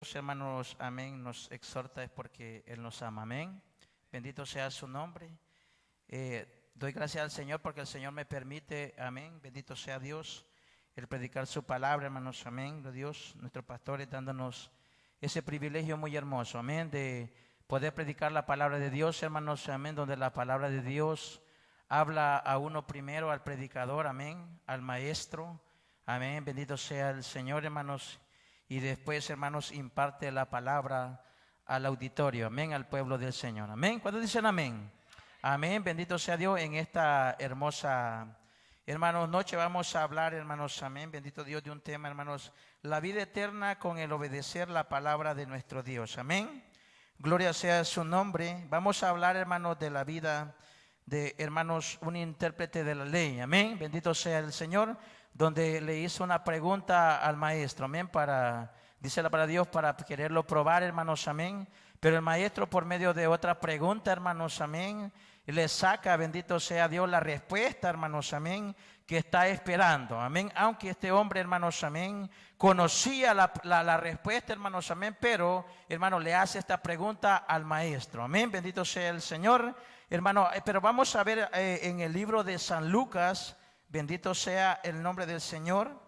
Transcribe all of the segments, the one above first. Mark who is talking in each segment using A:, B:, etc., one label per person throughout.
A: Hermanos, amén, nos exhorta es porque Él nos ama, amén. Bendito sea su nombre. Doy gracias al Señor porque el Señor me permite, amén. Bendito sea Dios, el predicar su palabra, hermanos, amén. Dios, nuestro pastor, dándonos ese privilegio muy hermoso, amén, de poder predicar la palabra de Dios, hermanos, amén, donde la palabra de Dios habla a uno primero, al predicador, amén, al maestro, amén. Bendito sea el Señor, hermanos. Y después, hermanos, imparte la palabra al auditorio, amén, al pueblo del Señor, amén. ¿Cuántos dicen amén? Amén, bendito sea Dios. En esta hermosa, hermanos, noche vamos a hablar, hermanos, amén, bendito Dios, de un tema, hermanos, la vida eterna con el obedecer la palabra de nuestro Dios, amén. Gloria sea su nombre. Vamos a hablar, hermanos, de la vida de, hermanos, un intérprete de la ley, amén, bendito sea el Señor, donde le hizo una pregunta al maestro, amén, dice la palabra de Dios, para quererlo probar, hermanos, amén, pero el maestro por medio de otra pregunta, hermanos, amén, le saca, bendito sea Dios, la respuesta, hermanos, amén, que está esperando, amén, aunque este hombre, hermanos, amén, conocía la respuesta, hermanos, amén, pero, hermano, le hace esta pregunta al maestro, amén, bendito sea el Señor, hermano, pero vamos a ver en el libro de San Lucas, bendito sea el nombre del Señor.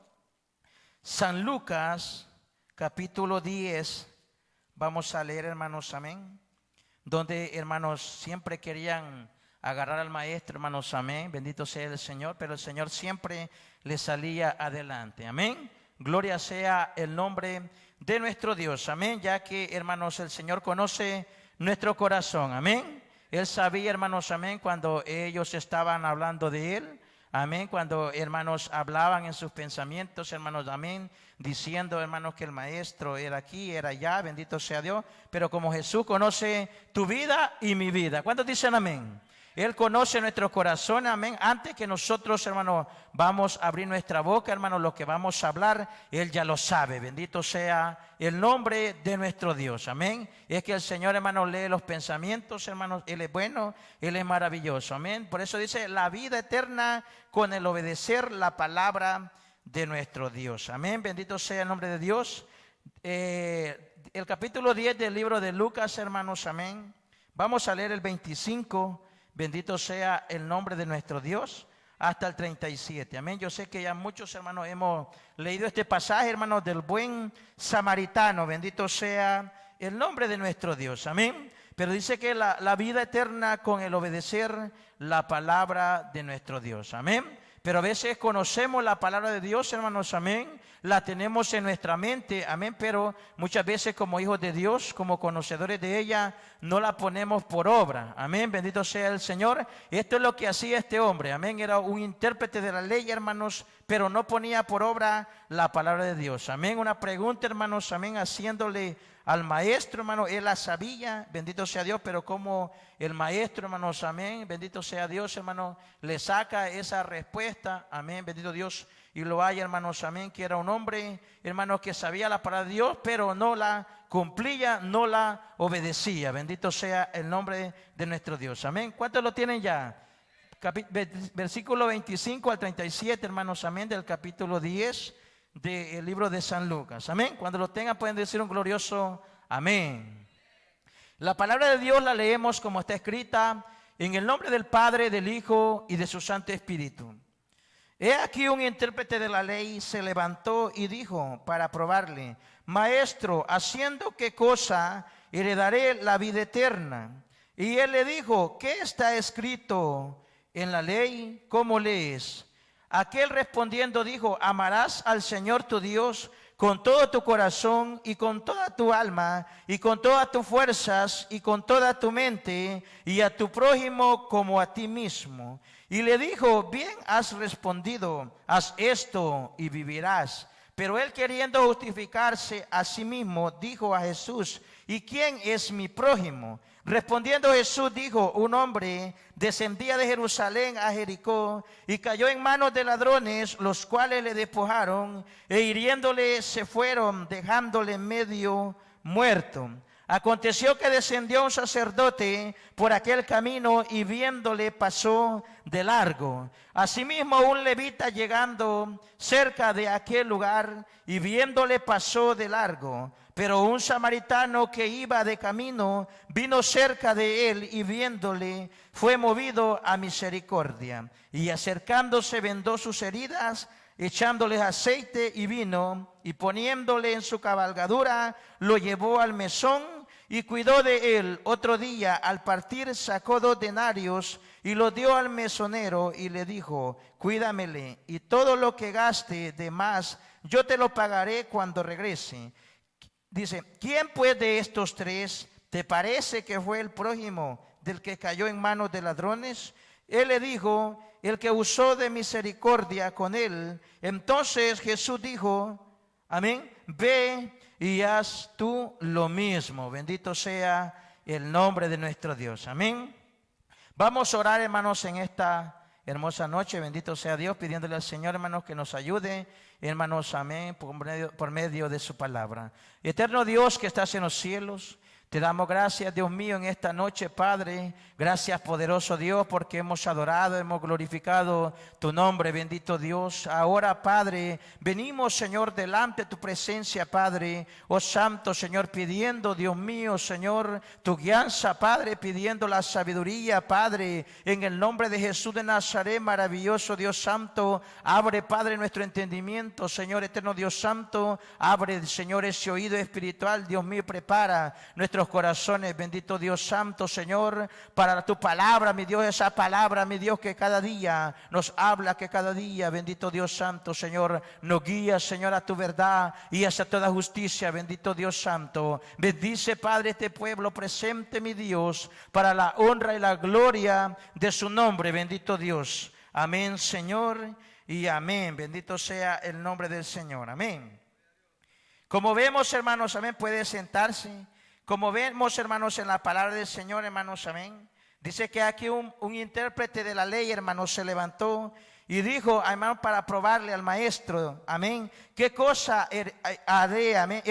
A: San Lucas, capítulo 10, vamos a leer, hermanos, amén. Donde, hermanos, siempre querían agarrar al maestro, hermanos, amén. Bendito sea el Señor, pero el Señor siempre le salía adelante, amén. Gloria sea el nombre de nuestro Dios, amén. Ya que, hermanos, el Señor conoce nuestro corazón, amén. Él sabía, hermanos, amén, cuando ellos estaban hablando de Él. Amén, cuando hermanos hablaban en sus pensamientos, hermanos, amén, diciendo, hermanos, que el maestro era aquí, era allá, bendito sea Dios, pero como Jesús conoce tu vida y mi vida, ¿cuántos dicen amén? Él conoce nuestro corazón, amén. Antes que nosotros, hermanos, vamos a abrir nuestra boca, hermanos, lo que vamos a hablar, Él ya lo sabe. Bendito sea el nombre de nuestro Dios, amén. Es que el Señor, hermanos, lee los pensamientos, hermanos. Él es bueno, Él es maravilloso, amén. Por eso dice, la vida eterna con el obedecer la palabra de nuestro Dios, amén. Bendito sea el nombre de Dios. El capítulo 10 del libro de Lucas, hermanos, amén. Vamos a leer el 25. Bendito sea el nombre de nuestro Dios, hasta el 37, amén. Yo sé que ya muchos, hermanos, hemos leído este pasaje, hermanos, del buen samaritano. Bendito sea el nombre de nuestro Dios, amén. Pero dice que la vida eterna con el obedecer la palabra de nuestro Dios, amén. Pero a veces conocemos la palabra de Dios, hermanos, amén, la tenemos en nuestra mente, amén, pero muchas veces como hijos de Dios, como conocedores de ella, no la ponemos por obra, amén, bendito sea el Señor. Esto es lo que hacía este hombre, amén, era un intérprete de la ley, hermanos, pero no ponía por obra la palabra de Dios, amén. Una pregunta, hermanos, amén, haciéndole al maestro, hermano, él la sabía, bendito sea Dios, pero como el maestro, hermanos, amén, bendito sea Dios, hermano, le saca esa respuesta, amén, bendito Dios, y lo hay, hermanos, amén, que era un hombre, hermanos, que sabía la palabra de Dios, pero no la cumplía, no la obedecía, bendito sea el nombre de nuestro Dios, amén. ¿Cuántos lo tienen ya? Versículo 25 al 37, hermanos, amén, del capítulo 10 del libro de San Lucas, amén. Cuando lo tengan pueden decir un glorioso amén. La palabra de Dios la leemos como está escrita en el nombre del Padre, del Hijo y de su Santo Espíritu. He aquí un intérprete de la ley se levantó y dijo para probarle: Maestro, ¿haciendo qué cosa heredaré la vida eterna? Y él le dijo: ¿qué está escrito en la ley? ¿Cómo lees? Aquel respondiendo dijo: amarás al Señor tu Dios con todo tu corazón y con toda tu alma y con todas tus fuerzas y con toda tu mente, y a tu prójimo como a ti mismo. Y le dijo: bien has respondido, haz esto y vivirás. Pero él, queriendo justificarse a sí mismo, dijo a Jesús: ¿y quién es mi prójimo? Respondiendo Jesús dijo: un hombre descendía de Jerusalén a Jericó y cayó en manos de ladrones, los cuales le despojaron e hiriéndole se fueron, dejándole medio muerto. Aconteció que descendió un sacerdote por aquel camino y viéndole pasó de largo. Asimismo un levita llegando cerca de aquel lugar y viéndole pasó de largo. Pero un samaritano que iba de camino vino cerca de él y viéndole fue movido a misericordia. Y acercándose vendó sus heridas, echándoles aceite y vino, y poniéndole en su cabalgadura, lo llevó al mesón y cuidó de él. Otro día, al partir, sacó 2 denarios y lo dio al mesonero y le dijo: cuídamele, y todo lo que gaste de más, yo te lo pagaré cuando regrese. Dice: ¿quién pues de estos 3 te parece que fue el prójimo del que cayó en manos de ladrones? Él le dijo: el que usó de misericordia con él. Entonces Jesús dijo, amén, ve y haz tú lo mismo. Bendito sea el nombre de nuestro Dios. Amén. Vamos a orar, hermanos, en esta hermosa noche. Bendito sea Dios, pidiéndole al Señor, hermanos, que nos ayude, hermanos, amén, por medio de su palabra. Eterno Dios que estás en los cielos, te damos gracias, Dios mío, en esta noche, Padre. Gracias, poderoso Dios, porque hemos adorado, hemos glorificado tu nombre, bendito Dios. Ahora, Padre, venimos, Señor, delante de tu presencia, Padre. Oh Santo, Señor, pidiendo, Dios mío, Señor, tu guianza, Padre, pidiendo la sabiduría, Padre, en el nombre de Jesús de Nazaret, maravilloso Dios Santo. Abre, Padre, nuestro entendimiento, Señor, eterno Dios Santo. Abre, Señor, ese oído espiritual, Dios mío, prepara nuestros corazones, bendito Dios Santo, Señor, para tu palabra, mi Dios, esa palabra, mi Dios, que cada día nos habla, que cada día, bendito Dios Santo, Señor, nos guía, Señor, a tu verdad y hacia toda justicia, bendito Dios Santo. Bendice, Padre, este pueblo presente, mi Dios, para la honra y la gloria de su nombre, bendito Dios. Amén, Señor, y amén. Bendito sea el nombre del Señor. Amén. Como vemos, hermanos, amén, puede sentarse. Como vemos, hermanos, en la palabra del Señor, hermanos, amén. Dice que aquí un intérprete de la ley, hermanos, se levantó y dijo, hermano, para probarle al maestro, amén, ¿qué cosa haré, amén,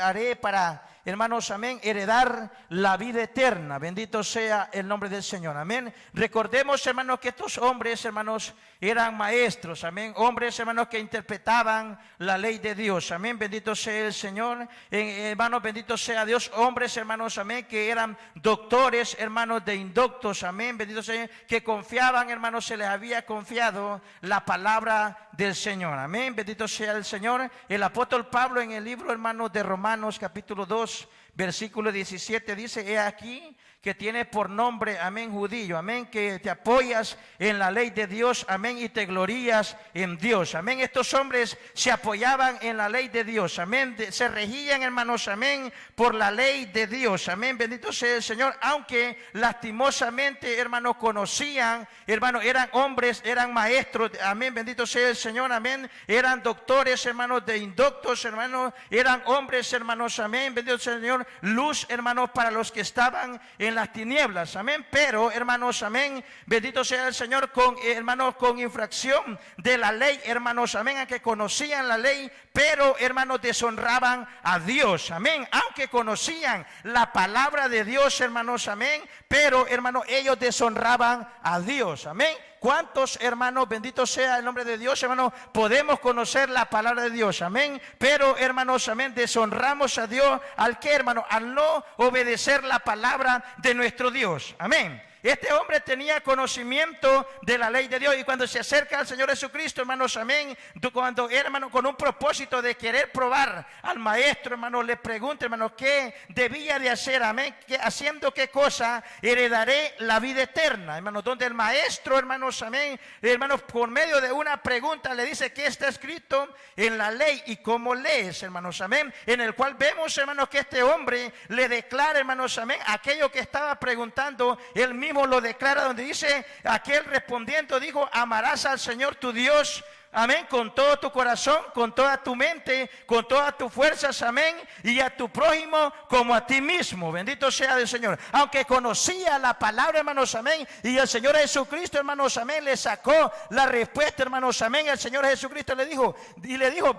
A: haré para, hermanos, amén, heredar la vida eterna? Bendito sea el nombre del Señor, amén. Recordemos, hermanos, que estos hombres, hermanos, eran maestros, amén, hombres, hermanos, que interpretaban la ley de Dios, amén, bendito sea el Señor, hermanos, bendito sea Dios, hombres, hermanos, amén, que eran doctores, hermanos, de indoctos, amén, bendito sea, que confiaban, hermanos, se les había confiado la palabra del Señor, amén, bendito sea el Señor. El apóstol Pablo en el libro, hermanos, de Romanos, capítulo 2, versículo 17, dice, he aquí que tiene por nombre, amén, judío, amén, que te apoyas en la ley de Dios, amén, y te glorías en Dios, amén. Estos hombres se apoyaban en la ley de Dios, amén, se regían, hermanos, amén, por la ley de Dios, amén, bendito sea el Señor, aunque lastimosamente, hermanos, conocían, hermanos, eran hombres, eran maestros, amén, bendito sea el Señor, amén, eran doctores, hermanos, de indoctos, hermanos, eran hombres, hermanos, amén, bendito sea el Señor, luz, hermanos, para los que estaban en las tinieblas, amén, pero, hermanos, amén, bendito sea el Señor, hermanos, con infracción de la ley, hermanos, amén, a que conocían la ley, pero, hermanos, deshonraban a Dios, amén, aunque conocían la palabra de Dios, hermanos, amén, pero, hermanos, ellos deshonraban a Dios, amén. ¿Cuántos, hermanos, bendito sea el nombre de Dios, hermanos, podemos conocer la palabra de Dios, amén? Pero, hermanos, amén, deshonramos a Dios, ¿al qué, hermano? Al no obedecer la palabra de nuestro Dios, amén. Este hombre tenía conocimiento de la ley de Dios y cuando se acerca al Señor Jesucristo, hermanos, amén, cuando, hermano, con un propósito de querer probar al maestro, hermano, le pregunta, hermano, ¿qué debía de hacer? Amén, haciendo qué cosa heredaré la vida eterna, hermano, donde el maestro, hermanos, amén, hermanos, por medio de una pregunta le dice qué está escrito en la ley y cómo lees, hermanos, amén, en el cual vemos, hermanos, que este hombre le declara, hermanos, amén, aquello que estaba preguntando, él mismo lo declara, donde dice, aquel respondiendo dijo, amarás al Señor tu Dios amén, con todo tu corazón, con toda tu mente, con todas tus fuerzas, amén, y a tu prójimo como a ti mismo. Bendito sea el Señor. Aunque conocía la palabra, hermanos, amén, y el Señor Jesucristo, hermanos, amén, le sacó la respuesta, hermanos, amén. El Señor Jesucristo le dijo,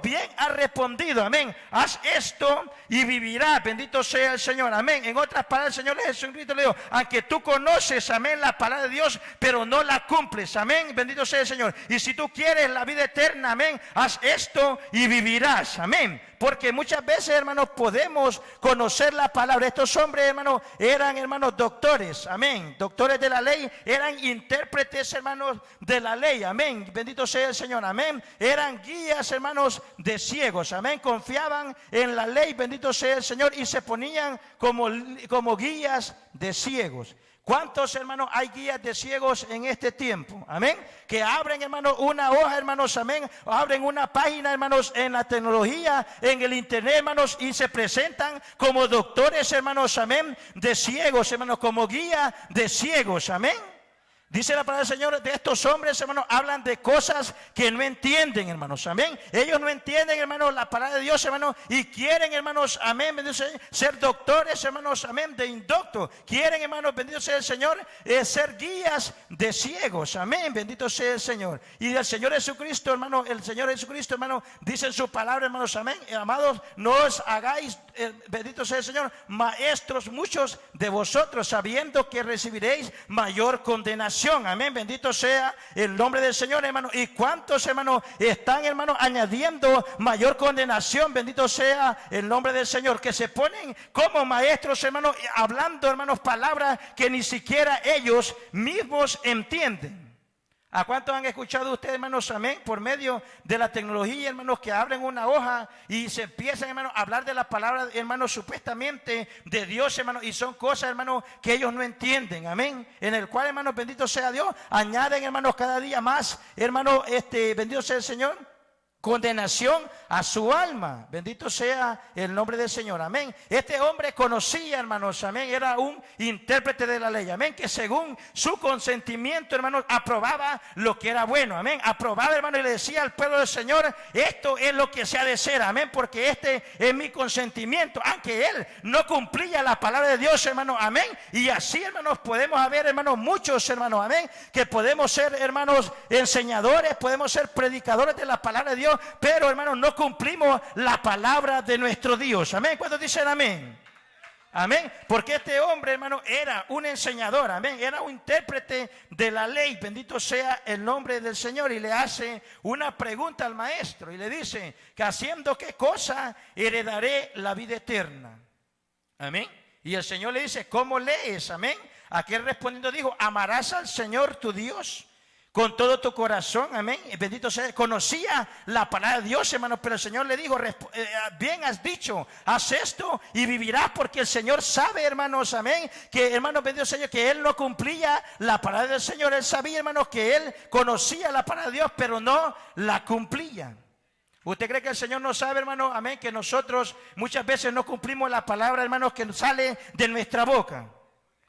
A: bien has respondido, amén, haz esto y vivirás. Bendito sea el Señor, amén. En otras palabras, el Señor Jesucristo le dijo, aunque tú conoces, amén, la palabra de Dios, pero no la cumples, amén, bendito sea el Señor. Y si tú quieres la vida eterna, amén, haz esto y vivirás, amén. Porque muchas veces, hermanos, podemos conocer la palabra. Estos hombres, hermanos, eran, hermanos, doctores, amén, doctores de la ley, eran intérpretes, hermanos, de la ley, amén, bendito sea el Señor, amén. Eran guías, hermanos, de ciegos, amén, confiaban en la ley, bendito sea el Señor, y se ponían como guías de ciegos. ¿Cuántos, hermanos, hay guías de ciegos en este tiempo? Amén. Que abren, hermanos, una hoja, hermanos, amén. O abren una página, hermanos, en la tecnología, en el internet, hermanos, y se presentan como doctores, hermanos, amén, de ciegos, hermanos, como guía de ciegos, amén. Dice la palabra del Señor, de estos hombres, hermanos, hablan de cosas que no entienden, hermanos, amén. Ellos no entienden, hermanos, la palabra de Dios, hermanos, y quieren, hermanos, amén, bendito sea, ser doctores, hermanos, amén, de indocto. Quieren, hermanos, bendito sea el Señor, ser guías de ciegos, amén, bendito sea el Señor. Y el Señor Jesucristo, hermano, el Señor Jesucristo, hermano, dice en su palabra, hermanos, amén, amados, no os hagáis, bendito sea el Señor, maestros muchos de vosotros, sabiendo que recibiréis mayor condenación. Amén, bendito sea el nombre del Señor, hermano. Y cuántos, hermanos, están, hermanos, añadiendo mayor condenación, bendito sea el nombre del Señor, que se ponen como maestros, hermanos, hablando, hermanos, palabras que ni siquiera ellos mismos entienden. ¿A cuántos han escuchado ustedes, hermanos, amén, por medio de la tecnología, hermanos, que abren una hoja y se empiezan, hermanos, a hablar de la palabra, hermanos, supuestamente de Dios, hermanos, y son cosas, hermanos, que ellos no entienden, amén, en el cual, hermanos, bendito sea Dios, añaden, hermanos, cada día más, hermanos, bendito sea el Señor, condenación a su alma. Bendito sea el nombre del Señor, amén. Este hombre conocía, hermanos, amén, era un intérprete de la ley, amén, que según su consentimiento, hermanos, aprobaba lo que era bueno, amén, aprobaba, hermano, y le decía al pueblo del Señor, esto es lo que se ha de ser, amén, porque este es mi consentimiento, aunque él no cumplía la palabra de Dios, hermano, amén. Y así, hermanos, podemos haber, hermanos, muchos, hermanos, amén, que podemos ser, hermanos, enseñadores, podemos ser predicadores de la palabra de Dios, pero, hermanos, no cumplimos la palabra de nuestro Dios, amén. ¿Cuántos dicen amén? Amén, porque este hombre, hermano, era un enseñador, amén, era un intérprete de la ley, bendito sea el nombre del Señor, y le hace una pregunta al maestro y le dice, que haciendo qué cosa heredaré la vida eterna, amén. Y el Señor le dice, ¿cómo lees? Amén. Aquel respondiendo dijo, amarás al Señor tu Dios con todo tu corazón, amén, bendito sea. Conocía la palabra de Dios, hermanos, pero el Señor le dijo, bien has dicho, haz esto y vivirás, porque el Señor sabe, hermanos, amén, que, hermanos, bendito sea, que él no cumplía la palabra del Señor. Él sabía, hermanos, que él conocía la palabra de Dios, pero no la cumplía. ¿Usted cree que el Señor no sabe, hermano, amén, que nosotros muchas veces no cumplimos la palabra, hermanos, que sale de nuestra boca?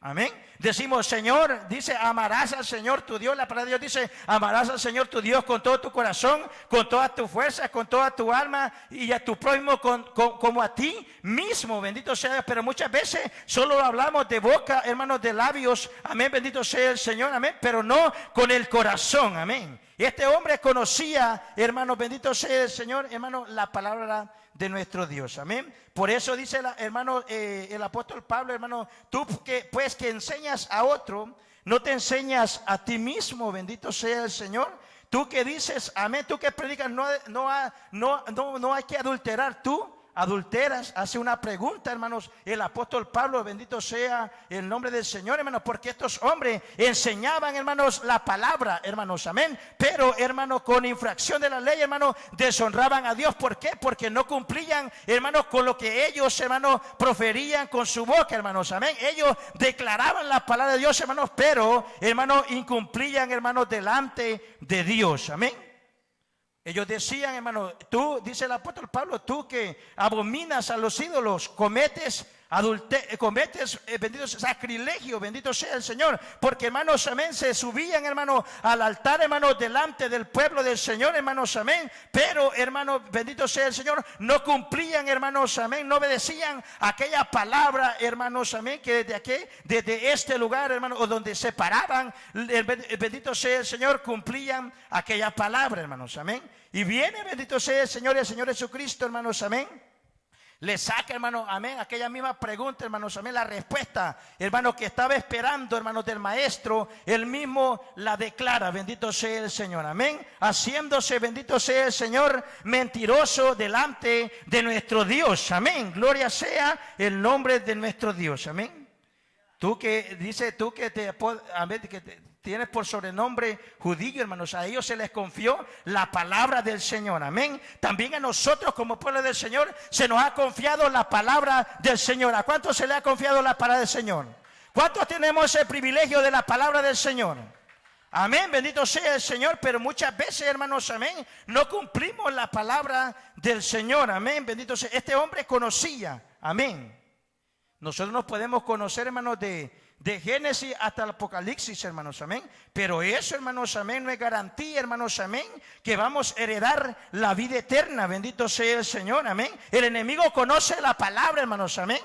A: Amén. Decimos, Señor, dice, amarás al Señor tu Dios. La palabra de Dios dice, amarás al Señor tu Dios con todo tu corazón, con todas tus fuerzas, con toda tu alma, y a tu prójimo como a ti mismo. Bendito sea Dios. Pero muchas veces solo hablamos de boca, hermanos, de labios. Amén, bendito sea el Señor, amén, pero no con el corazón, amén. Este hombre conocía, hermanos, bendito sea el Señor, hermano, la palabra de nuestro Dios, amén. Por eso dice, hermano, el apóstol Pablo, hermano, tú que enseñas a otro, no te enseñas a ti mismo, bendito sea el Señor. Tú que dices, amén, tú que predicas, no hay que adulterar, tú adulteras. Hace una pregunta, hermanos, el apóstol Pablo, bendito sea el nombre del Señor, hermanos, porque estos hombres enseñaban, hermanos, la palabra, hermanos, amén, pero, hermanos, con infracción de la ley, hermanos, deshonraban a Dios. ¿Por qué? Porque no cumplían, hermanos, con lo que ellos, hermanos, proferían con su boca, hermanos, amén. Ellos declaraban la palabra de Dios, hermanos, pero, hermanos, incumplían, hermanos, delante de Dios, amén. Ellos decían, hermano, tú, dice el apóstol Pablo, tú que abominas a los ídolos, cometes cometes, bendito sea, sacrilegio, bendito sea el Señor, porque hermanos, amén, se subían, hermano, al altar, hermano, delante del pueblo del Señor, hermanos, amén, pero, hermano, bendito sea el Señor, no cumplían, hermanos, amén, no obedecían aquella palabra, hermanos, amén, que desde este lugar, hermano, o donde se paraban, bendito sea el Señor, cumplían aquella palabra, hermanos, amén, y viene, bendito sea el Señor Jesucristo, hermanos, amén. Le saca, hermano, amén, aquella misma pregunta, hermanos, amén, la respuesta, hermano, que estaba esperando, hermanos, del maestro, él mismo la declara, bendito sea el Señor, amén, haciéndose, bendito sea el Señor, mentiroso delante de nuestro Dios, amén, gloria sea el nombre de nuestro Dios, amén. Tú que dice, tú que tienes por sobrenombre judío, hermanos, a ellos se les confió la palabra del Señor, amén. También a nosotros como pueblo del Señor se nos ha confiado la palabra del Señor. ¿A cuántos se le ha confiado la palabra del Señor? ¿Cuántos tenemos el privilegio de la palabra del Señor? Amén, bendito sea el Señor, pero muchas veces, hermanos, amén, no cumplimos la palabra del Señor, amén, bendito sea. Este hombre conocía, amén. Nosotros nos podemos conocer, hermanos, de Génesis hasta el Apocalipsis, hermanos, amén. Pero eso, hermanos, amén, no es garantía, hermanos, amén, que vamos a heredar la vida eterna. Bendito sea el Señor, amén. El enemigo conoce la palabra, hermanos, amén,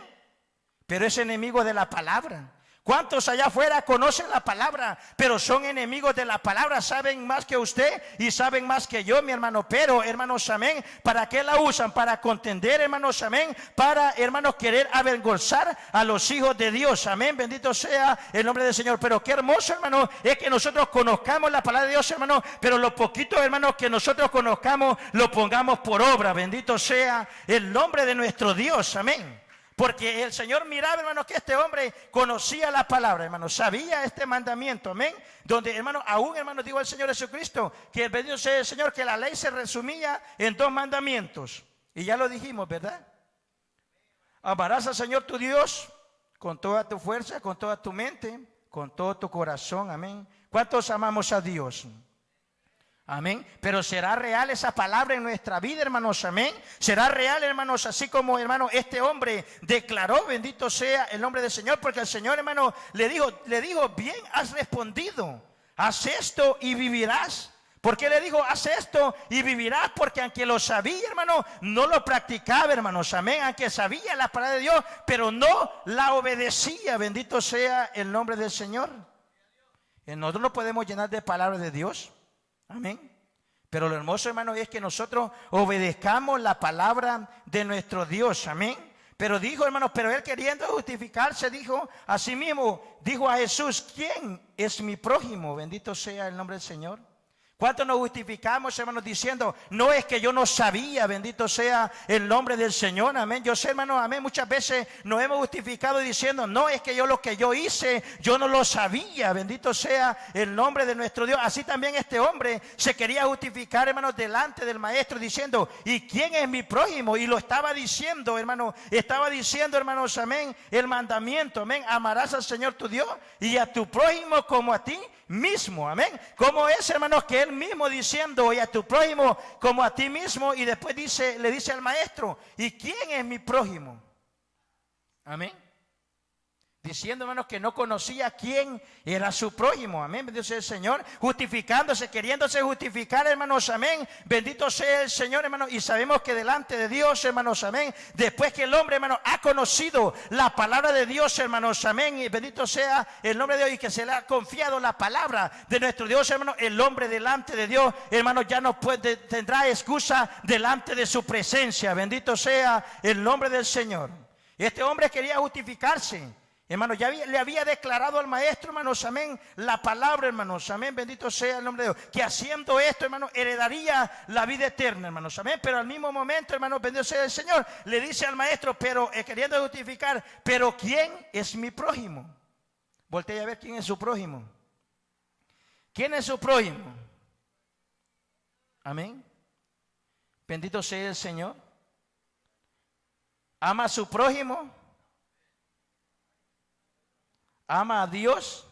A: pero es enemigo de la palabra. ¿Cuántos allá afuera conocen la palabra, pero son enemigos de la palabra? Saben más que usted y saben más que yo, mi hermano. Pero, hermanos, amén, ¿para qué la usan? Para contender, hermanos, amén. Para, hermanos, querer avergonzar a los hijos de Dios. Amén, bendito sea el nombre del Señor. Pero qué hermoso, hermano, es que nosotros conozcamos la palabra de Dios, hermano. Pero lo poquito, hermanos, que nosotros conozcamos, lo pongamos por obra. Bendito sea el nombre de nuestro Dios. Amén. Porque el Señor miraba, hermanos, que este hombre conocía la palabra, hermanos, sabía este mandamiento, amén. Donde, hermanos, aún, hermanos, dijo el Señor Jesucristo, que bendito sea el Señor, que la ley se resumía en 2 mandamientos. Y ya lo dijimos, ¿verdad? Amarás al Señor tu Dios con toda tu fuerza, con toda tu mente, con todo tu corazón, amén. ¿Cuántos amamos a Dios? Amén, pero será real esa palabra en nuestra vida, hermanos, amén. Será real, hermanos, así como, hermano, este hombre declaró, bendito sea el nombre del Señor, porque el Señor, hermano, le dijo, bien has respondido, haz esto y vivirás. ¿Por qué le dijo, haz esto y vivirás? Porque aunque lo sabía, hermano, no lo practicaba, hermanos, amén. Aunque sabía la palabra de Dios, pero no la obedecía, bendito sea el nombre del Señor. Nosotros no podemos llenar de palabras de Dios. Amén. Pero lo hermoso, hermano, es que nosotros obedezcamos la palabra de nuestro Dios. Amén. Pero dijo, hermanos, pero él queriendo justificarse, dijo a sí mismo, dijo a Jesús, ¿quién es mi prójimo? Bendito sea el nombre del Señor. ¿Cuánto nos justificamos, hermanos, diciendo, no es que yo no sabía, bendito sea el nombre del Señor, amén? Yo sé, hermanos, amén, muchas veces nos hemos justificado diciendo, no es que yo lo que yo hice, yo no lo sabía, bendito sea el nombre de nuestro Dios. Así también este hombre se quería justificar, hermanos, delante del maestro diciendo, ¿y quién es mi prójimo? Y lo estaba diciendo, hermanos, hermanos, amén, el mandamiento, amén, amarás al Señor tu Dios y a tu prójimo como a ti mismo, amén. ¿Cómo es, hermanos, que él mismo diciendo, y a tu prójimo como a ti mismo? Y después le dice al maestro, ¿y quién es mi prójimo? Amén. Diciendo, hermanos, que no conocía quién era su prójimo, amén, bendito sea el Señor, justificándose, queriéndose justificar, hermanos, amén, bendito sea el Señor, hermanos, y sabemos que delante de Dios, hermanos, amén, después que el hombre, hermanos, ha conocido la palabra de Dios, hermanos, amén, y bendito sea el nombre de Dios, y que se le ha confiado la palabra de nuestro Dios, hermanos, el hombre delante de Dios, hermanos, ya no tendrá excusa delante de su presencia, bendito sea el nombre del Señor. Este hombre quería justificarse. Hermanos, ya le había declarado al maestro, hermanos, amén, la palabra, hermanos, amén, bendito sea el nombre de Dios, que haciendo esto, hermanos, heredaría la vida eterna, hermanos, amén. Pero al mismo momento, hermanos, bendito sea el Señor, le dice al maestro, pero queriendo justificar, pero ¿quién es mi prójimo? Voltea a ver quién es su prójimo. ¿Quién es su prójimo? Amén. Bendito sea el Señor. ¿Ama a su prójimo? ¿Ama a Dios?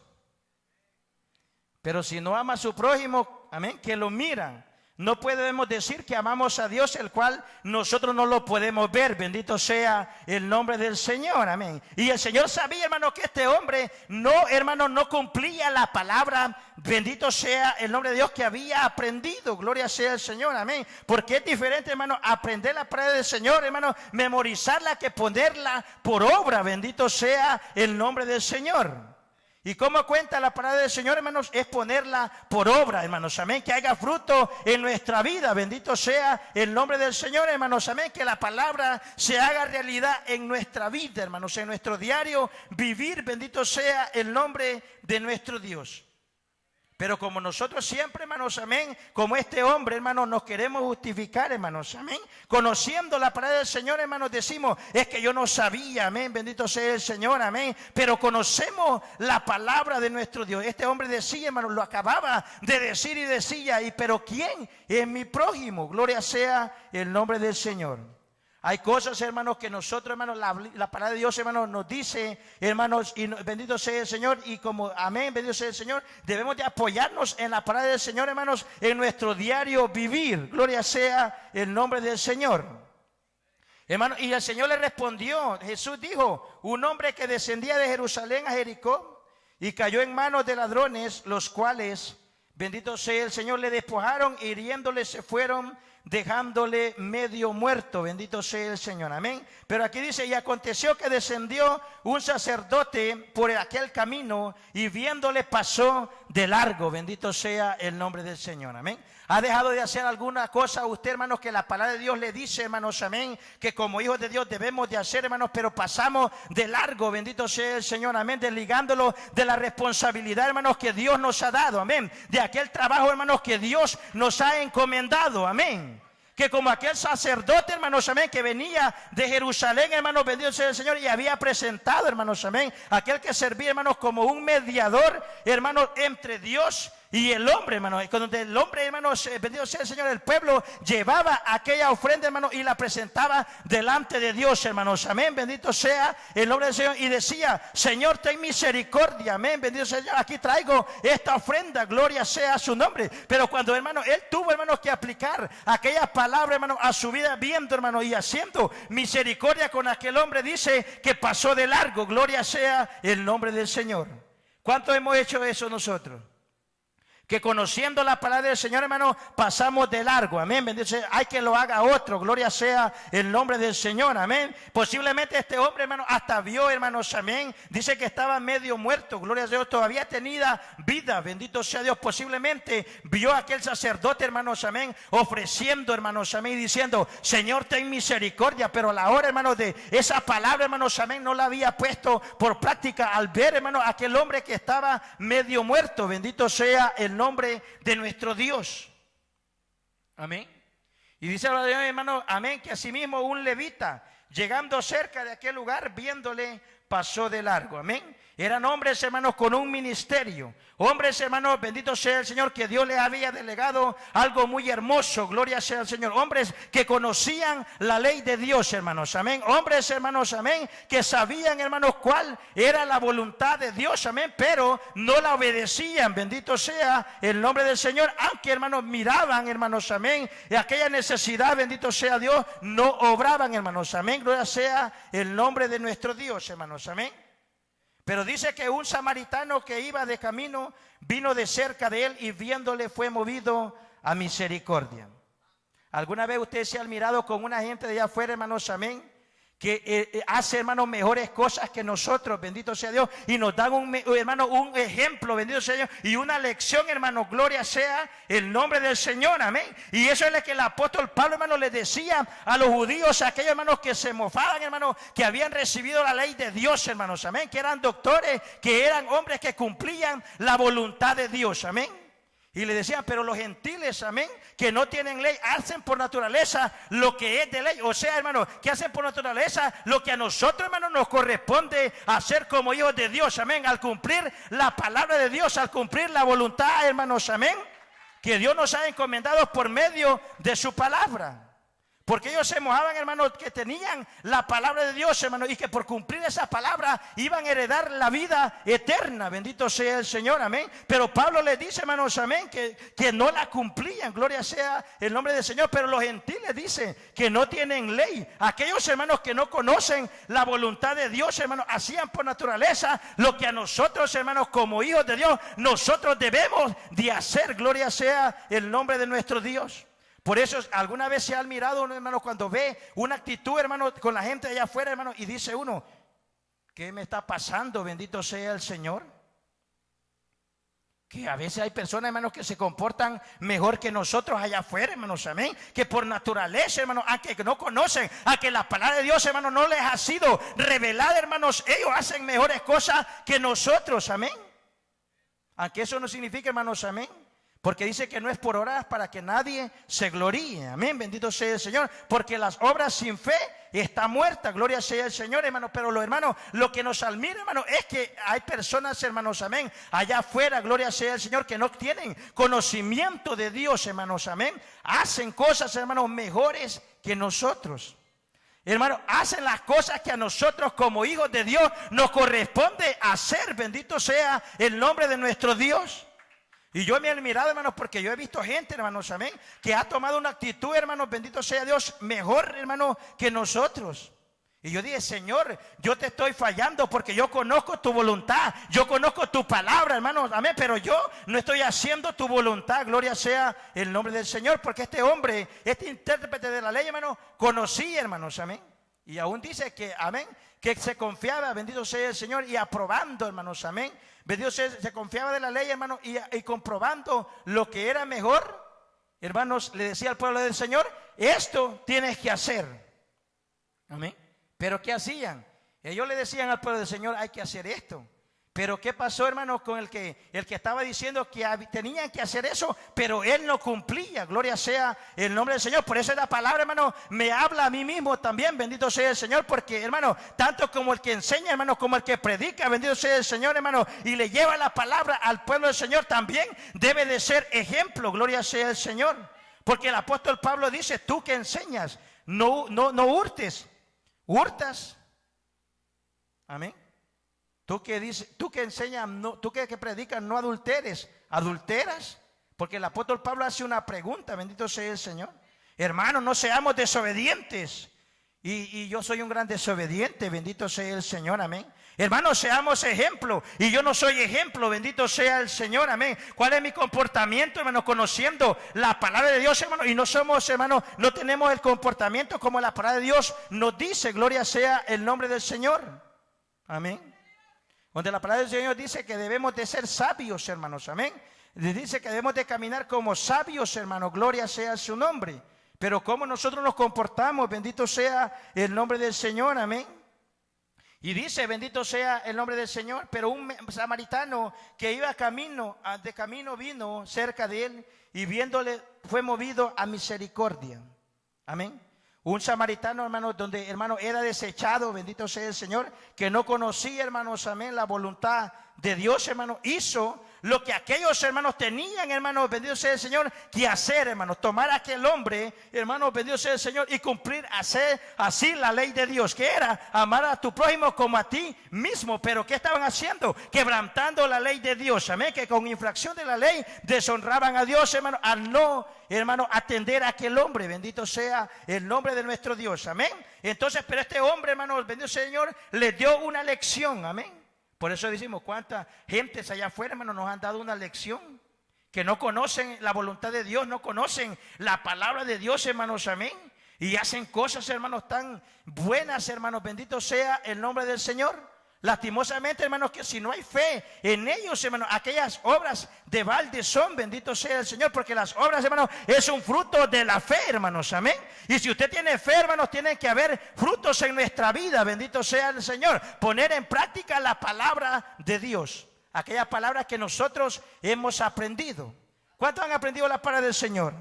A: Pero si no ama a su prójimo, amén, que lo mira, No podemos decir que amamos a Dios, el cual nosotros no lo podemos ver. Bendito sea el nombre del Señor, amén. Y el Señor sabía, hermano, que este hombre no, hermano, no cumplía la palabra. Bendito sea el nombre de Dios que había aprendido. Gloria sea el Señor, amén. Porque es diferente, hermano, aprender la palabra del Señor, hermano, memorizarla, que ponerla por obra. Bendito sea el nombre del Señor. ¿Y cómo cuenta la palabra del Señor, hermanos? Es ponerla por obra, hermanos, amén, que haga fruto en nuestra vida. Bendito sea el nombre del Señor, hermanos, amén, que la palabra se haga realidad en nuestra vida, hermanos, en nuestro diario vivir. Bendito sea el nombre de nuestro Dios. Pero como nosotros siempre, hermanos, amén, como este hombre, hermanos, nos queremos justificar, hermanos, amén. Conociendo la palabra del Señor, hermanos, decimos, es que yo no sabía, amén, bendito sea el Señor, amén. Pero conocemos la palabra de nuestro Dios. Este hombre decía, hermanos, lo acababa de decir y decía, pero ¿quién es mi prójimo? Gloria sea el nombre del Señor. Hay cosas, hermanos, que nosotros, hermanos, la palabra de Dios, hermanos, nos dice, hermanos, y bendito sea el Señor, y como, amén, bendito sea el Señor, debemos de apoyarnos en la palabra del Señor, hermanos, en nuestro diario vivir. Gloria sea el nombre del Señor. Hermano, y el Señor le respondió, Jesús dijo, un hombre que descendía de Jerusalén a Jericó y cayó en manos de ladrones, los cuales, bendito sea el Señor, le despojaron, hiriéndole se fueron, dejándole medio muerto. Bendito sea el Señor, amén. Pero aquí dice, y aconteció que descendió un sacerdote por aquel camino y viéndole pasó de largo. Bendito sea el nombre del Señor, amén. ¿Ha dejado de hacer alguna cosa usted, hermanos, que la palabra de Dios le dice, hermanos, amén, que como hijos de Dios debemos de hacer, hermanos, pero pasamos de largo? Bendito sea el Señor, amén, desligándolo de la responsabilidad, hermanos, que Dios nos ha dado, amén, de aquel trabajo, hermanos, que Dios nos ha encomendado, amén. Que como aquel sacerdote, hermanos, amén, que venía de Jerusalén, hermanos, bendito sea el Señor, y había presentado, hermanos, amén, aquel que servía, hermanos, como un mediador, hermanos, entre Dios y el hombre, hermano. Cuando el hombre, hermanos, bendito sea el Señor, el pueblo llevaba aquella ofrenda, hermano, y la presentaba delante de Dios, hermanos, amén, bendito sea el nombre del Señor, y decía, Señor, ten misericordia, amén, bendito sea el Señor, aquí traigo esta ofrenda, gloria sea su nombre. Pero cuando, hermano, él tuvo, hermanos, que aplicar aquella palabra, hermano, a su vida, viendo, hermano, y haciendo misericordia con aquel hombre, dice que pasó de largo. Gloria sea el nombre del Señor. ¿Cuántos hemos hecho eso nosotros? Que conociendo la palabra del Señor, hermano, pasamos de largo, amén, bendito, hay que lo haga otro, gloria sea el nombre del Señor, amén. Posiblemente este hombre, hermano, hasta vio, hermanos, amén, dice que estaba medio muerto, gloria a Dios, todavía tenía vida, bendito sea Dios. Posiblemente vio a aquel sacerdote, hermanos, amén, ofreciendo, hermanos, amén, y diciendo, Señor, ten misericordia, pero a la hora, hermanos, de esa palabra, hermanos, amén, no la había puesto por práctica al ver, hermanos, aquel hombre que estaba medio muerto. Bendito sea el nombre de nuestro Dios, amén. Y dice el hermano, amén, que asimismo un levita, llegando cerca de aquel lugar, viéndole, pasó de largo, amén. Eran hombres, hermanos, con un ministerio, hombres, hermanos, bendito sea el Señor, que Dios les había delegado algo muy hermoso, gloria sea el Señor. Hombres que conocían la ley de Dios, hermanos, amén. Hombres, hermanos, amén, que sabían, hermanos, cuál era la voluntad de Dios, amén, pero no la obedecían, bendito sea el nombre del Señor. Aunque, hermanos, miraban, hermanos, amén, y aquella necesidad, bendito sea Dios, no obraban, hermanos, amén, gloria sea el nombre de nuestro Dios, hermanos, amén. Pero dice que un samaritano que iba de camino vino de cerca de él y viéndole fue movido a misericordia. ¿Alguna vez usted se ha mirado con una gente de allá afuera, hermanos, amén, que hace, hermanos, mejores cosas que nosotros, bendito sea Dios, y nos dan un ejemplo, bendito sea Dios, y una lección, hermanos, gloria sea el nombre del Señor, amén? Y eso es lo que el apóstol Pablo, hermanos, les decía a los judíos, a aquellos, hermanos, que se mofaban, hermanos, que habían recibido la ley de Dios, hermanos, amén, que eran doctores, que eran hombres que cumplían la voluntad de Dios, amén. Y le decían, pero los gentiles, amén, que no tienen ley, hacen por naturaleza lo que es de ley. O sea, hermano, que hacen por naturaleza lo que a nosotros, hermano, nos corresponde hacer como hijos de Dios, amén. Al cumplir la palabra de Dios, al cumplir la voluntad, hermanos, amén, que Dios nos ha encomendado por medio de su palabra. Porque ellos se mojaban, hermanos, que tenían la palabra de Dios, hermanos, y que por cumplir esa palabra iban a heredar la vida eterna. Bendito sea el Señor, amén. Pero Pablo les dice, hermanos, amén, que no la cumplían. Gloria sea el nombre del Señor. Pero los gentiles dicen que no tienen ley. Aquellos hermanos que no conocen la voluntad de Dios, hermanos, hacían por naturaleza lo que a nosotros, hermanos, como hijos de Dios, nosotros debemos de hacer. Gloria sea el nombre de nuestro Dios. Por eso alguna vez se ha admirado, hermano, cuando ve una actitud, hermano, con la gente allá afuera, hermano, y dice uno, ¿qué me está pasando? Bendito sea el Señor. Que a veces hay personas, hermanos, que se comportan mejor que nosotros allá afuera, hermanos, amén. Que por naturaleza, hermanos, aunque no conocen, a que la palabra de Dios, hermanos, no les ha sido revelada, hermanos, ellos hacen mejores cosas que nosotros, amén. Aunque eso no significa, hermanos, amén. Porque dice que no es por obras para que nadie se gloríe. Amén, bendito sea el Señor. Porque las obras sin fe está muerta. Gloria sea el Señor, hermano. Pero lo, hermano, lo que nos admira, hermano, es que hay personas, hermanos, amén, allá afuera, gloria sea el Señor, que no tienen conocimiento de Dios, hermanos, amén. Hacen cosas, hermanos, mejores que nosotros. Hermano, hacen las cosas que a nosotros como hijos de Dios nos corresponde hacer. Bendito sea el nombre de nuestro Dios. Y yo me he admirado, hermanos, porque yo he visto gente, hermanos, amén, que ha tomado una actitud, hermanos, bendito sea Dios, mejor, hermanos, que nosotros. Y yo dije, Señor, yo te estoy fallando porque yo conozco tu voluntad, yo conozco tu palabra, hermanos, amén, pero yo no estoy haciendo tu voluntad. Gloria sea el nombre del Señor, porque este hombre, este intérprete de la ley, hermanos, conocía, hermanos, amén. Y aún dice que, amén, que se confiaba, bendito sea el Señor, y aprobando, hermanos, amén. Bendito sea, se confiaba de la ley, hermanos, y comprobando lo que era mejor, hermanos, le decía al pueblo del Señor, esto tienes que hacer. Amén. Pero ¿qué hacían? Ellos le decían al pueblo del Señor, hay que hacer esto. Pero ¿qué pasó, hermanos, con el que estaba diciendo que tenían que hacer eso, pero él no cumplía? Gloria sea el nombre del Señor. Por eso la palabra, hermano, me habla a mí mismo también. Bendito sea el Señor, porque, hermano, tanto como el que enseña, hermano, como el que predica, bendito sea el Señor, hermano, y le lleva la palabra al pueblo del Señor, también debe de ser ejemplo. Gloria sea el Señor. Porque el apóstol Pablo dice, tú que enseñas, no hurtes, hurtas. Amén. Tú que dices, tú que enseñas, no, tú que predicas, no adulteres, ¿adulteras? Porque el apóstol Pablo hace una pregunta, bendito sea el Señor. Hermanos, no seamos desobedientes. Y yo soy un gran desobediente, bendito sea el Señor, amén. Hermanos, seamos ejemplo. Y yo no soy ejemplo, bendito sea el Señor, amén. ¿Cuál es mi comportamiento, hermano? Conociendo la palabra de Dios, hermano. Y no somos, hermano, no tenemos el comportamiento como la palabra de Dios nos dice. Gloria sea el nombre del Señor, amén. Donde la palabra del Señor dice que debemos de ser sabios, hermanos, amén. Dice que debemos de caminar como sabios, hermanos, gloria sea su nombre. Pero cómo nosotros nos comportamos, bendito sea el nombre del Señor, amén. Y dice, bendito sea el nombre del Señor, pero un samaritano que iba de camino vino cerca de él y viéndole fue movido a misericordia, amén. Un samaritano, hermano, donde, hermano, era desechado, bendito sea el Señor, que no conocía, hermanos, amén, la voluntad de Dios, hermano, hizo lo que aquellos hermanos tenían, hermanos, bendito sea el Señor, que hacer, hermanos, tomar a aquel hombre, hermanos, bendito sea el Señor, y cumplir, hacer así la ley de Dios, que era amar a tu prójimo como a ti mismo. Pero ¿qué estaban haciendo? Quebrantando la ley de Dios, amén, que con infracción de la ley deshonraban a Dios, hermano, al no, hermano, atender a aquel hombre. Bendito sea el nombre de nuestro Dios, amén. Entonces, pero este hombre, hermano, bendito sea el Señor, le dio una lección, amén. Por eso decimos, cuántas gentes allá afuera, hermano, nos han dado una lección, que no conocen la voluntad de Dios, no conocen la palabra de Dios, hermanos, amén. Y hacen cosas, hermanos, tan buenas, hermanos, bendito sea el nombre del Señor. Lastimosamente, hermanos, que si no hay fe en ellos, hermanos, aquellas obras de balde son, bendito sea el Señor, porque las obras, hermanos, es un fruto de la fe, hermanos, amén. Y si usted tiene fe, hermanos, tiene que haber frutos en nuestra vida, bendito sea el Señor. Poner en práctica la palabra de Dios, aquellas palabras que nosotros hemos aprendido. ¿Cuántos han aprendido la palabra del Señor?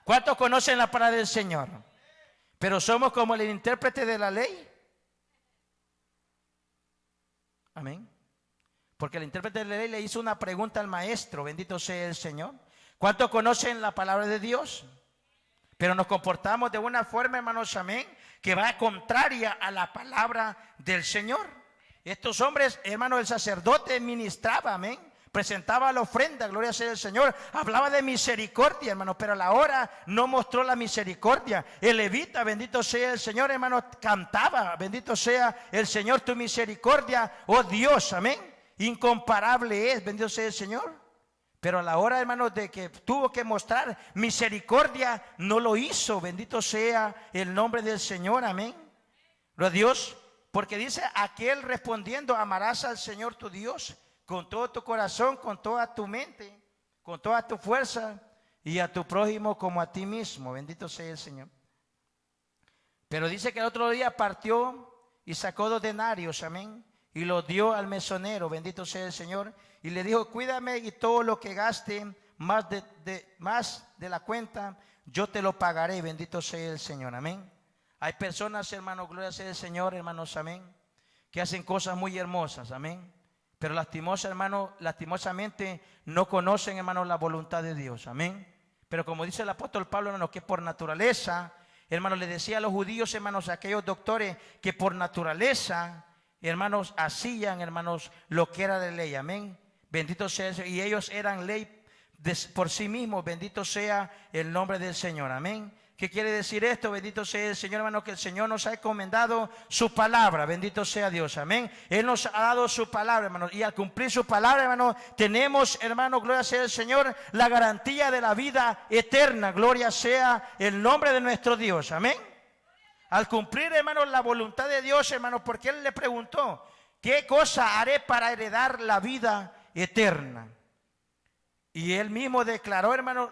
A: ¿Cuántos conocen la palabra del Señor? Pero somos como el intérprete de la ley. Amén. Porque el intérprete de la ley le hizo una pregunta al maestro, bendito sea el Señor. ¿Cuántos conocen la palabra de Dios? Pero nos comportamos de una forma, hermanos, amén, que va contraria a la palabra del Señor. Estos hombres, hermanos, el sacerdote ministraba, amén, presentaba la ofrenda, gloria sea el Señor, hablaba de misericordia, hermanos, pero a la hora no mostró la misericordia. El levita, bendito sea el Señor, hermanos, cantaba, bendito sea el Señor, tu misericordia, oh Dios, amén, incomparable es, bendito sea el Señor. Pero a la hora, hermanos, de que tuvo que mostrar misericordia, no lo hizo. Bendito sea el nombre del Señor, amén. Gloria a Dios, porque dice, aquel respondiendo, amarás al Señor tu Dios con todo tu corazón, con toda tu mente, con toda tu fuerza, y a tu prójimo como a ti mismo. Bendito sea el Señor. Pero dice que el otro día partió y sacó 2 denarios, amén, y los dio al mesonero, bendito sea el Señor, y le dijo, cuídame y todo lo que gaste más de la cuenta, yo te lo pagaré, bendito sea el Señor, amén. Hay personas, hermanos, gloria sea el Señor, hermanos, amén, que hacen cosas muy hermosas, amén, pero lastimosamente no conocen, hermanos, la voluntad de Dios, amén. Pero como dice el apóstol Pablo, hermanos, que por naturaleza, hermanos, le decía a los judíos, hermanos, a aquellos doctores, que por naturaleza, hermanos, hacían, hermanos, lo que era de ley, amén. Bendito sea el Señor, y ellos eran ley por sí mismos, bendito sea el nombre del Señor, amén. ¿Qué quiere decir esto? Bendito sea el Señor, hermano, que el Señor nos ha encomendado su palabra, bendito sea Dios, amén. Él nos ha dado su palabra, hermano, y al cumplir su palabra, hermano, tenemos, hermano, gloria sea el Señor, la garantía de la vida eterna, gloria sea el nombre de nuestro Dios, amén. Al cumplir, hermano, la voluntad de Dios, hermano, porque Él le preguntó, ¿qué cosa haré para heredar la vida eterna? Y Él mismo declaró, hermano,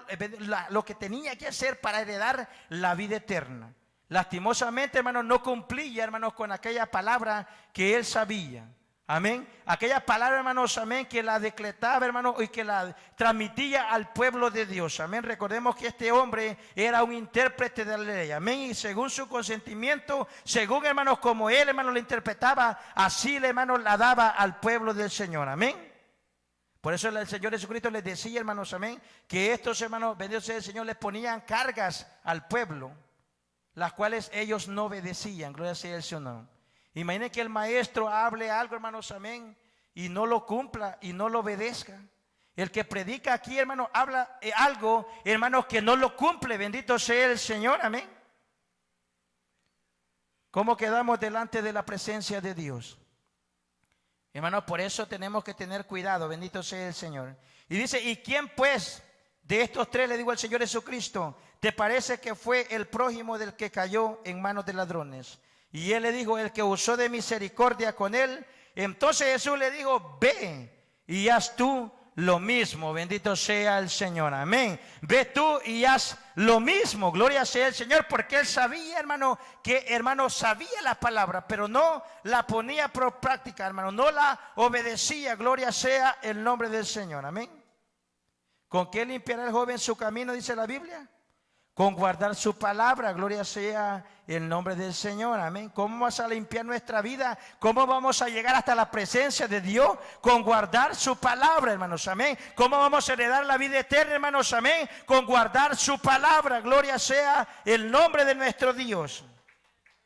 A: lo que tenía que hacer para heredar la vida eterna. Lastimosamente, hermano, no cumplía, hermanos, con aquella palabra que Él sabía. Amén. Aquella palabra, hermanos, amén, que la decretaba, hermanos, y que la transmitía al pueblo de Dios. Amén. Recordemos que este hombre era un intérprete de la ley. Amén. Y según su consentimiento, según, hermanos, como él, hermanos, la interpretaba, así, hermanos, la daba al pueblo del Señor. Amén. Por eso el Señor Jesucristo les decía, hermanos, amén, que estos, hermanos, bendito sea el Señor, les ponían cargas al pueblo, las cuales ellos no obedecían. Gloria sea el Señor. Imaginen que el maestro hable algo, hermanos, amén, y no lo cumpla y no lo obedezca. El que predica aquí, hermano, habla algo, hermanos, que no lo cumple. Bendito sea el Señor, amén. ¿Cómo quedamos delante de la presencia de Dios? Hermanos, por eso tenemos que tener cuidado, bendito sea el Señor. Y dice, ¿y quién pues de estos 3, le digo al Señor Jesucristo, te parece que fue el prójimo del que cayó en manos de ladrones? Y él le dijo, el que usó de misericordia con él. Entonces Jesús le dijo, ve y haz tú lo mismo, bendito sea el Señor, amén. Ve tú y haz lo mismo, gloria sea el Señor, porque él sabía, hermano, que hermano sabía la palabra, pero no la ponía por práctica, hermano, no la obedecía, gloria sea el nombre del Señor, amén. ¿Con qué limpiará el joven su camino, dice la Biblia? Con guardar su palabra, gloria sea el nombre del Señor, amén. ¿Cómo vamos a limpiar nuestra vida? ¿Cómo vamos a llegar hasta la presencia de Dios? Con guardar su palabra, hermanos, amén. ¿Cómo vamos a heredar la vida eterna, hermanos, amén? Con guardar su palabra, gloria sea el nombre de nuestro Dios,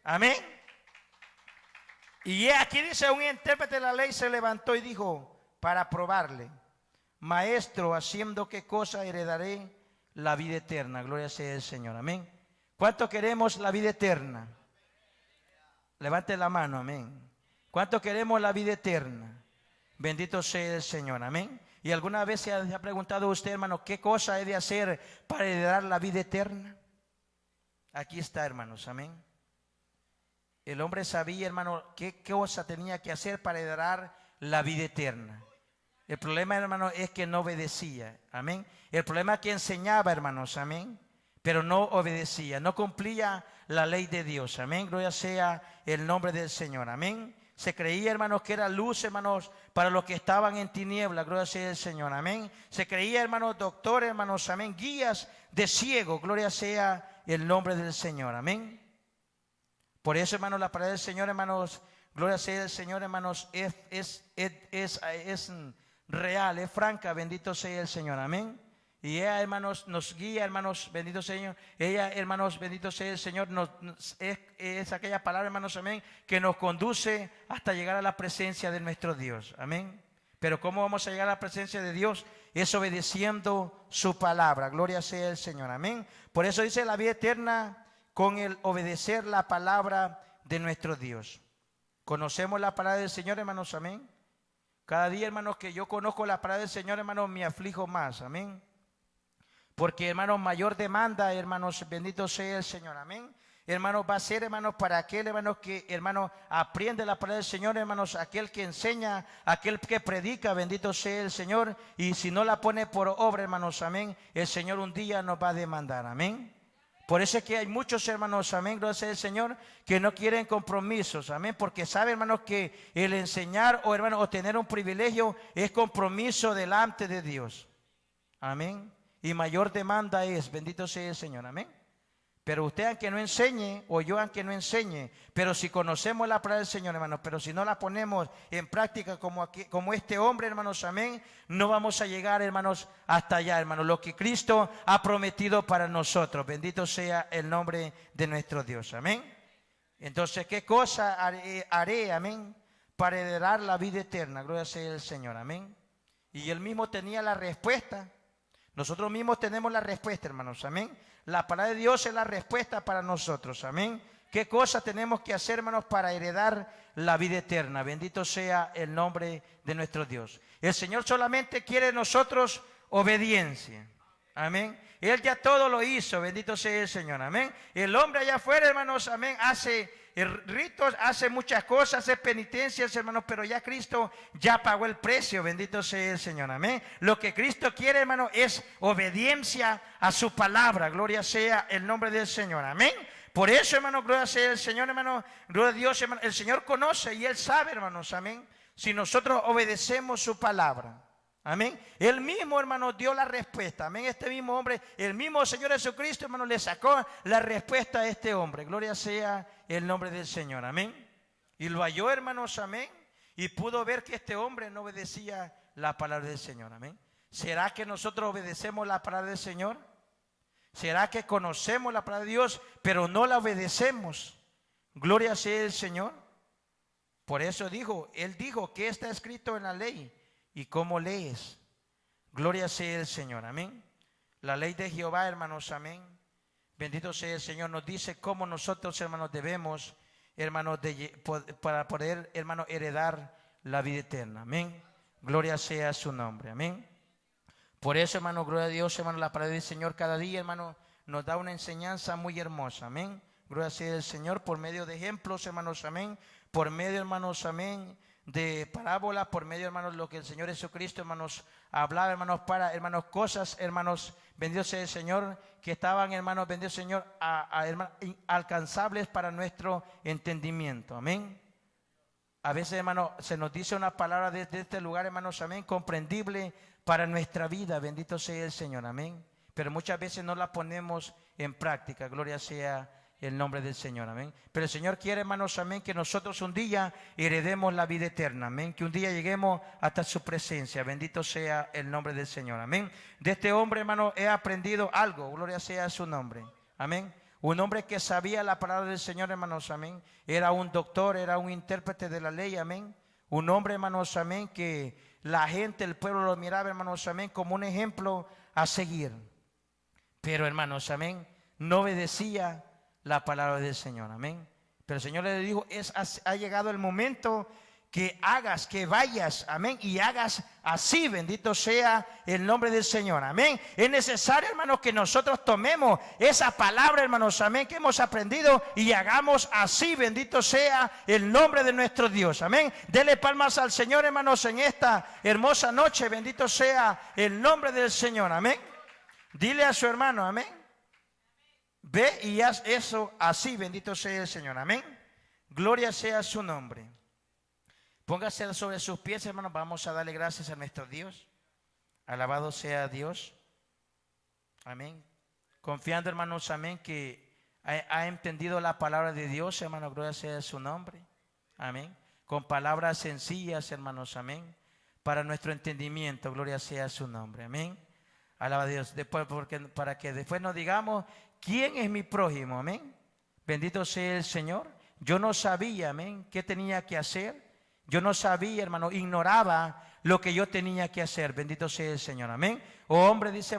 A: amén. Y aquí dice, un intérprete de la ley se levantó y dijo, para probarle, maestro, ¿haciendo qué cosa heredaré la vida eterna? Gloria sea el Señor, amén. ¿Cuánto queremos la vida eterna? Levante la mano, amén. ¿Cuánto queremos la vida eterna? Bendito sea el Señor, amén. ¿Y alguna vez se ha preguntado usted, hermano, qué cosa he de hacer para heredar la vida eterna? Aquí está, hermanos, amén. El hombre sabía, hermano, qué cosa tenía que hacer para heredar la vida eterna. El problema, hermano, es que no obedecía, amén. El problema es que enseñaba, hermanos, amén, pero no obedecía, no cumplía la ley de Dios, amén. Gloria sea el nombre del Señor, amén. Se creía, hermanos, que era luz, hermanos, para los que estaban en tinieblas, gloria sea el Señor, amén. Se creía, hermanos, doctores, hermanos, amén, guías de ciegos, gloria sea el nombre del Señor, amén. Por eso, hermanos, la palabra del Señor, hermanos, gloria sea el Señor, hermanos, es real, es franca, bendito sea el Señor, amén. Y ella, hermanos, nos guía, hermanos, bendito Señor. Ella, hermanos, bendito sea el Señor, es aquella palabra, hermanos, amén, que nos conduce hasta llegar a la presencia de nuestro Dios, amén. Pero ¿cómo vamos a llegar a la presencia de Dios? Es obedeciendo su palabra, gloria sea el Señor, amén. Por eso dice la vida eterna con el obedecer la palabra de nuestro Dios. ¿Conocemos la palabra del Señor, hermanos, amén? Cada día, hermanos, que yo conozco la palabra del Señor, hermanos, me aflijo más, amén. Porque, hermanos, mayor demanda, hermanos, bendito sea el Señor, amén. Hermanos, va a ser, hermanos, para aquel, hermanos, que, hermanos, aprende la palabra del Señor, hermanos, aquel que enseña, aquel que predica, bendito sea el Señor. Y si no la pone por obra, hermanos, amén, el Señor un día nos va a demandar, amén. Por eso es que hay muchos, hermanos, amén, gracias al Señor, que no quieren compromisos, amén, porque saben, hermanos, que el enseñar o, hermanos, o tener un privilegio es compromiso delante de Dios, amén. Y mayor demanda es, bendito sea el Señor, amén. Pero usted aunque no enseñe, o yo aunque no enseñe, pero si conocemos la palabra del Señor, hermanos, pero si no la ponemos en práctica como este hombre, hermanos, amén, no vamos a llegar, hermanos, hasta allá, hermanos, lo que Cristo ha prometido para nosotros. Bendito sea el nombre de nuestro Dios, amén. Entonces, ¿qué cosa haré, amén, para heredar la vida eterna? Gloria sea el Señor, amén. Y él mismo tenía la respuesta. Nosotros mismos tenemos la respuesta, hermanos, amén. La palabra de Dios es la respuesta para nosotros, amén. ¿Qué cosa tenemos que hacer, hermanos, para heredar la vida eterna? Bendito sea el nombre de nuestro Dios. El Señor solamente quiere de nosotros obediencia, amén. Él ya todo lo hizo, bendito sea el Señor, amén. El hombre allá afuera, hermanos, amén, hace ritos, hace muchas cosas, hace penitencias, hermanos, pero ya Cristo ya pagó el precio, bendito sea el Señor, amén. Lo que Cristo quiere, hermano, es obediencia a su palabra, gloria sea el nombre del Señor, amén. Por eso, hermano, gloria sea el Señor, hermano, gloria a Dios, hermano, el Señor conoce y Él sabe, hermanos, amén, si nosotros obedecemos su palabra. Amén. Él mismo, hermano, dio la respuesta. Amén. Este mismo hombre, el mismo Señor Jesucristo, hermano, le sacó la respuesta a este hombre. Gloria sea el nombre del Señor. Amén. Y lo halló, hermanos, amén. Y pudo ver que este hombre no obedecía la palabra del Señor. Amén. ¿Será que nosotros obedecemos la palabra del Señor? ¿Será que conocemos la palabra de Dios, pero no la obedecemos? Gloria sea el Señor. Por eso Él dijo que está escrito en la ley. ¿Y cómo lees? Gloria sea el Señor, amén. La ley de Jehová, hermanos, amén. Bendito sea el Señor, nos dice cómo nosotros, hermanos, debemos, hermanos, para poder, hermanos, heredar la vida eterna, amén. Gloria sea su nombre, amén. Por eso, hermano, gloria a Dios, hermano, la palabra del Señor cada día, hermano, nos da una enseñanza muy hermosa, amén. Gloria sea el Señor por medio de ejemplos, hermanos, amén. Por medio, hermanos, amén, de parábolas, por medio, hermanos, lo que el Señor Jesucristo, hermanos, hablaba, hermanos, para, hermanos, cosas, hermanos, bendito sea el Señor, que estaban, hermanos, bendito Señor, hermanos, alcanzables para nuestro entendimiento, amén. A veces, hermanos, se nos dice una palabra desde este lugar, hermanos, amén, comprendible para nuestra vida, bendito sea el Señor, amén. Pero muchas veces no la ponemos en práctica, gloria sea el nombre del Señor, amén. Pero el Señor quiere, hermanos, amén, que nosotros un día heredemos la vida eterna, amén. Que un día lleguemos hasta su presencia, bendito sea el nombre del Señor, amén. De este hombre, hermano, he aprendido algo, gloria sea su nombre, amén. Un hombre que sabía la palabra del Señor, hermanos, amén. Era un doctor, era un intérprete de la ley, amén. Un hombre, hermanos, amén, que la gente, el pueblo lo miraba, hermanos, amén, como un ejemplo a seguir. Pero, hermanos, amén, no obedecía la palabra del Señor, amén. Pero el Señor le dijo, ha llegado el momento que hagas, que vayas, amén, y hagas así, bendito sea el nombre del Señor, amén. Es necesario, hermanos, que nosotros tomemos esa palabra, hermanos, amén, que hemos aprendido y hagamos así, bendito sea el nombre de nuestro Dios, amén. Dele palmas al Señor, hermanos, en esta hermosa noche, bendito sea el nombre del Señor, amén. Dile a su hermano, amén. Ve y haz eso así, bendito sea el Señor, amén. Gloria sea su nombre. Póngase sobre sus pies, hermanos, vamos a darle gracias a nuestro Dios. Alabado sea Dios, amén. Confiando, hermanos, amén, que ha entendido la palabra de Dios, hermanos, gloria sea su nombre, amén. Con palabras sencillas, hermanos, amén, para nuestro entendimiento, gloria sea su nombre, amén. Alaba a Dios. Después, para que después nos digamos, ¿quién es mi prójimo? Amén. Bendito sea el Señor. Yo no sabía, amén, qué tenía que hacer. Yo no sabía, hermano, ignoraba lo que yo tenía que hacer. Bendito sea el Señor, amén. Oh hombre, dice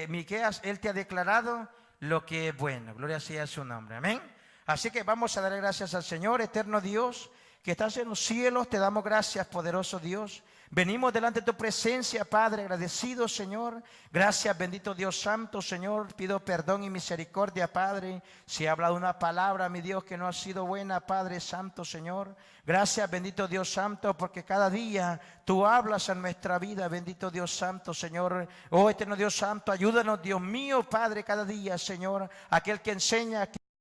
A: Miqueas, Él te ha declarado lo que es bueno. Gloria sea su nombre, amén. Así que vamos a dar gracias al Señor, eterno Dios, que estás en los cielos. Te damos gracias, poderoso Dios. Venimos delante de tu presencia, Padre, agradecidos, Señor. Gracias, bendito Dios Santo, Señor. Pido perdón y misericordia, Padre, si he hablado una palabra, mi Dios, que no ha sido buena, Padre Santo, Señor. Gracias, bendito Dios Santo, porque cada día tú hablas en nuestra vida, bendito Dios Santo, Señor. Oh, eterno Dios Santo, ayúdanos, Dios mío, Padre, cada día, Señor. Aquel que enseña,